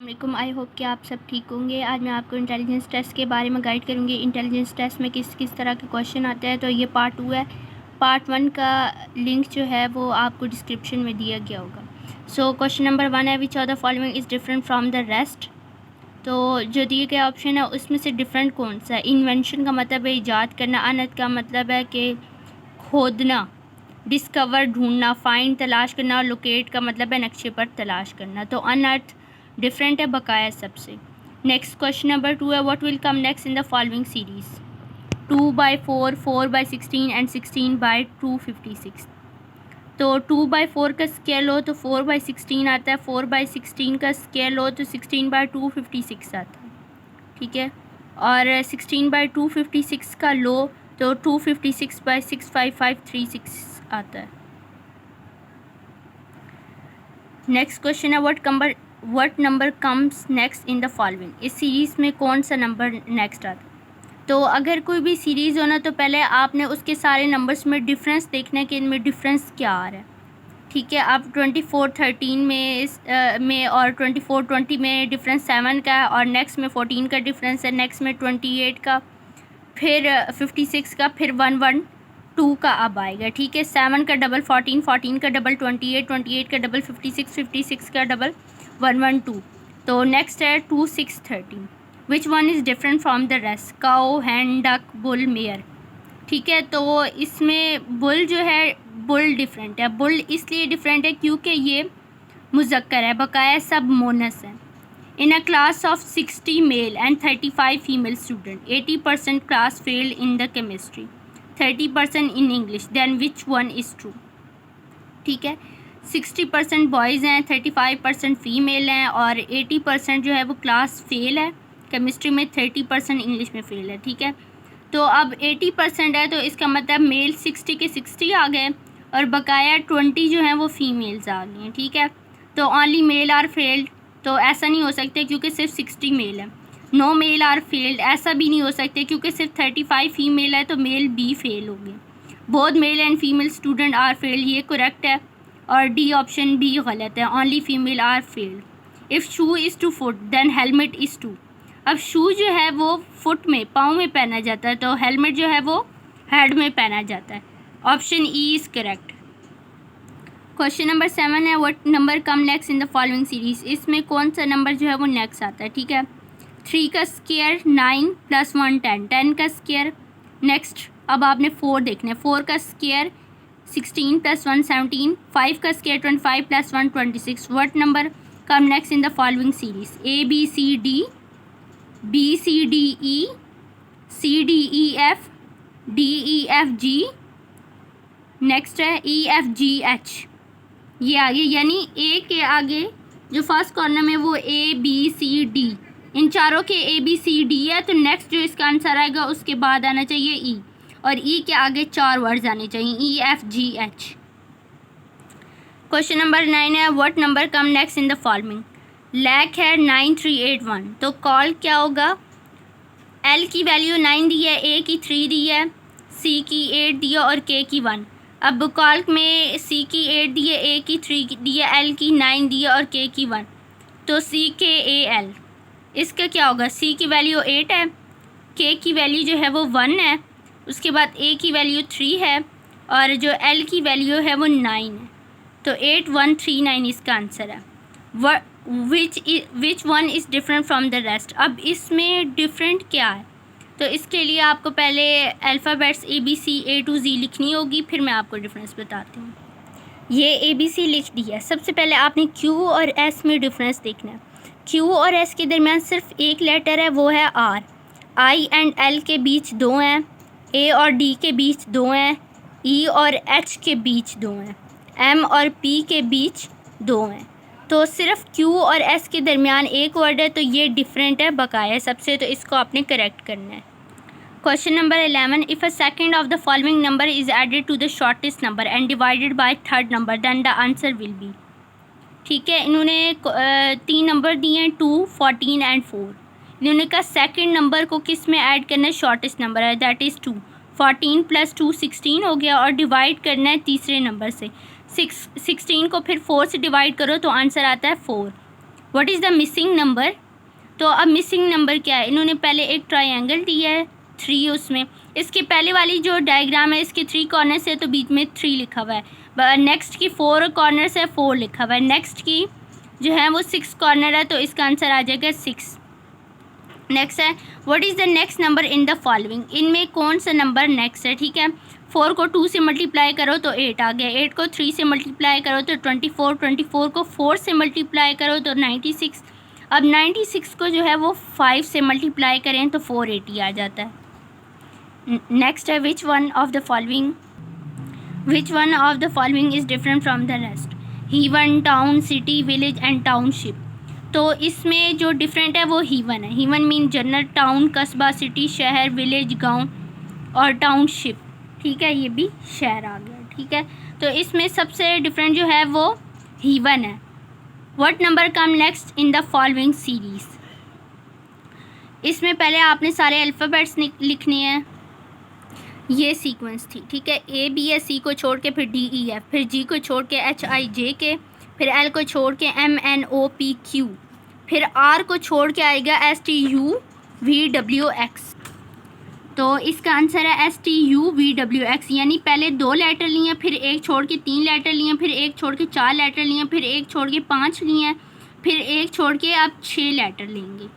वालेकुम। I hope कि आप सब ठीक होंगे। आज मैं आपको इंटेलिजेंस टेस्ट के बारे में गाइड करूंगी। इंटेलिजेंस टेस्ट में किस किस तरह के क्वेश्चन आते हैं। तो ये पार्ट 2 है। पार्ट 1 का लिंक जो है वो आपको डिस्क्रिप्शन में दिया गया होगा। सो क्वेश्चन नंबर 1 है, which of the following is different from the rest. तो जो दिए गए ऑप्शन है उसमें से डिफरेंट कौन सा है। इन्वेंशन का मतलब है ईजाद करना, अनथ का मतलब है कि खोदना, डिस्कवर ढूंढना, फाइंड तलाश करना, और लोकेट का मतलब है नक्शे पर तलाश करना। तो अनअर्थ डिफरेंट है, बकाया सबसे। नेक्स्ट क्वेश्चन नंबर 2 है, what will come next in the following series. 2/4, 4/16 and 16/256। तो 2/4 का स्केयर लो तो 4/16 आता है, 4/16 का स्केयर लो तो 16/256 आता है, ठीक है। और 16/256 का लो तो 256/65536 आता है। नेक्स्ट क्वेश्चन है, what number comes next in the following. इस सीरीज़ में कौन सा नंबर नेक्स्ट आता है। तो अगर कोई भी सीरीज़ होना तो पहले आपने उसके सारे नंबर्स में डिफरेंस देखना है कि इनमें डिफरेंस क्या आ रहा है, ठीक है। अब 24/13 में और 24/20 में डिफरेंस 7 का है, और नेक्स्ट में 14 का डिफरेंस है, नेक्स्ट में 28 का, फिर 56 का, फिर 112 का अब आएगा, ठीक है। 7 का डबल 14, 14 का डबल 28, 28 का डबल 56, 56 का डबल 112। तो नेक्स्ट है 2, 6, 13। Which one is different from the rest. Cow, hen, duck, bull, mare, ठीक है। तो इसमें बुल जो है, बुल डिफरेंट है। बुल इसलिए डिफरेंट है क्योंकि ये मुज़क्कर है, बकाया सब मोनस है। In a class of 60 male and 35 female students, 80% class failed in the chemistry, 30% in English. Then which one is true? ठीक है, 60% बॉयज़ हैं, 35% फीमेल हैं, और 80% जो है वो क्लास फेल है केमिस्ट्री में, 30% इंग्लिश में फेल है, ठीक है। तो अब 80% है तो इसका मतलब मेल 60 के 60 आ गए, और बकाया 20 जो हैं वो फीमेल्स आ गई हैं, ठीक है। तो ओनली मेल आर फेल्ड, तो ऐसा नहीं हो सकता क्योंकि सिर्फ 60 मेल है। नो मेल आर फेल्ड, ऐसा भी नहीं हो सकता क्योंकि सिर्फ 35 फीमेल है, तो मेल बी फेल हो गए। Both male and female student are failed, ये करेक्ट है, और डी ऑप्शन भी गलत है, only female are failed. If shoe is two foot then helmet is two. अब शू जो है वो फुट में, पाँव में पहना जाता है, तो हेलमेट जो है वो हेड में पहना जाता है। Option E is correct. Question number 7 है, what number come next in the following series. इसमें कौन सा नंबर जो है वो नेक्स्ट आता है, ठीक है। 3 का स्क्वायर 9 + 1 10, 10 का स्क्वायर। नेक्स्ट अब आपने 4 देखना है, 4 का स्क्वायर 16 + 1 17, 5 का square 25 + 1 26। What number come next in the following series. A B C D, B C D E, C D E F, D E F G, next है E F G H। ये आगे यानी ए के आगे जो first corner में वो A B C D, इन चारों के A B C D है, तो नेक्स्ट जो इसका आंसर आएगा उसके बाद आना चाहिए E, और E के आगे 4 वर्ड्स आने चाहिए, E F G H। Question number 9 है, what number come next in the following. लैक है 9381, तो कॉल क्या होगा। L की वैल्यू 9 दी है, A की 3 दी है, C की 8 दी है, और K की 1। अब कॉल्क में C की 8 दी है, A की 3 दी है, L की 9 दी है, और K की 1। तो CKAL, इसका क्या होगा। C की वैल्यू 8 है, K की वैल्यू जो है वो 1 है, उसके बाद A की वैल्यू 3 है, और जो L की वैल्यू है वो 9 है। तो 8139 इसका आंसर है। Which one is different from the rest. अब इसमें डिफरेंट क्या है, तो इसके लिए आपको पहले alphabets ABC A to Z लिखनी होगी, फिर मैं आपको डिफरेंस बताती हूँ। ये ABC लिख दी है। सबसे पहले आपने Q और S में डिफरेंस देखना है। Q और S के दरमियान सिर्फ एक लेटर है, वो है R। I एंड L के बीच 2 हैं, A और D के बीच 2 हैं, E और H के बीच 2 हैं, M और P के बीच 2 हैं। तो सिर्फ Q और S के दरमियान एक वर्ड है, तो ये डिफरेंट है बकाया सबसे, तो इसको आपने करेक्ट करना है। Question number 11, if a second of the following number is added to the shortest number and divided by third number then the answer will be. ठीक है, इन्होंने 3 नंबर दिए हैं, 2, 14 एंड 4। इन्होंने कहा सेकंड नंबर को किस में ऐड करना है, शॉर्टेस्ट नंबर है, दैट इज़ 2। 14 + 2 16 हो गया, और डिवाइड करना है तीसरे नंबर से। 16 को फिर 4 से डिवाइड करो तो आंसर आता है 4। What is the missing number. तो अब मिसिंग नंबर क्या है, इन्होंने पहले एक ट्रायंगल दिया है 3, उसमें इसके पहले वाली जो डायग्राम है इसके 3 कॉर्नर्स है तो बीच में 3 लिखा हुआ है, नेक्स्ट की 4 कॉर्नर्स है 4 लिखा हुआ है, नेक्स्ट की जो है वो 6 कॉर्नर है तो इसका आंसर आ जाएगा 6। नेक्स्ट है what is the next number in the following, इनमें कौन सा नंबर नेक्स्ट है। ठीक है, 4 को 2 से मल्टीप्लाई करो तो 8 आ गया, 8 को 3 से मल्टीप्लाई करो तो 24, 24 को 4 से मल्टीप्लाई करो तो 96, अब 96 को जो है वो 5 से मल्टीप्लाई करें तो 480 आ जाता है। नेक्स्ट है which one of the following is different from the rest, haven, town, city, village and township. तो इसमें जो डिफरेंट है वो हीवन है, हीवन मीन जनरल, टाउन कस्बा, सिटी शहर, विलेज गांव और टाउनशिप, ठीक है ये भी शहर आ गया। ठीक है, तो इसमें सबसे डिफरेंट जो है वो हीवन है। What number come next in the following series, इसमें पहले आपने सारे अल्फ़ाबेट्स लिखने हैं, ये सीक्वेंस थी। ठीक है, A B है, C को छोड़ के फिर D E F, फिर G को छोड़ के H I J K, फिर L को छोड़ के M N O P Q, फिर R को छोड़ के आएगा S T U V W X। तो इसका आंसर है S T U V W X, यानी पहले 2 लेटर लिए, फिर एक छोड़ के 3 लेटर लिए, फिर एक छोड़ के 4 लेटर लिए, फिर एक छोड़ के 5 लिए, फिर एक छोड़ के आप 6 लेटर लेंगे।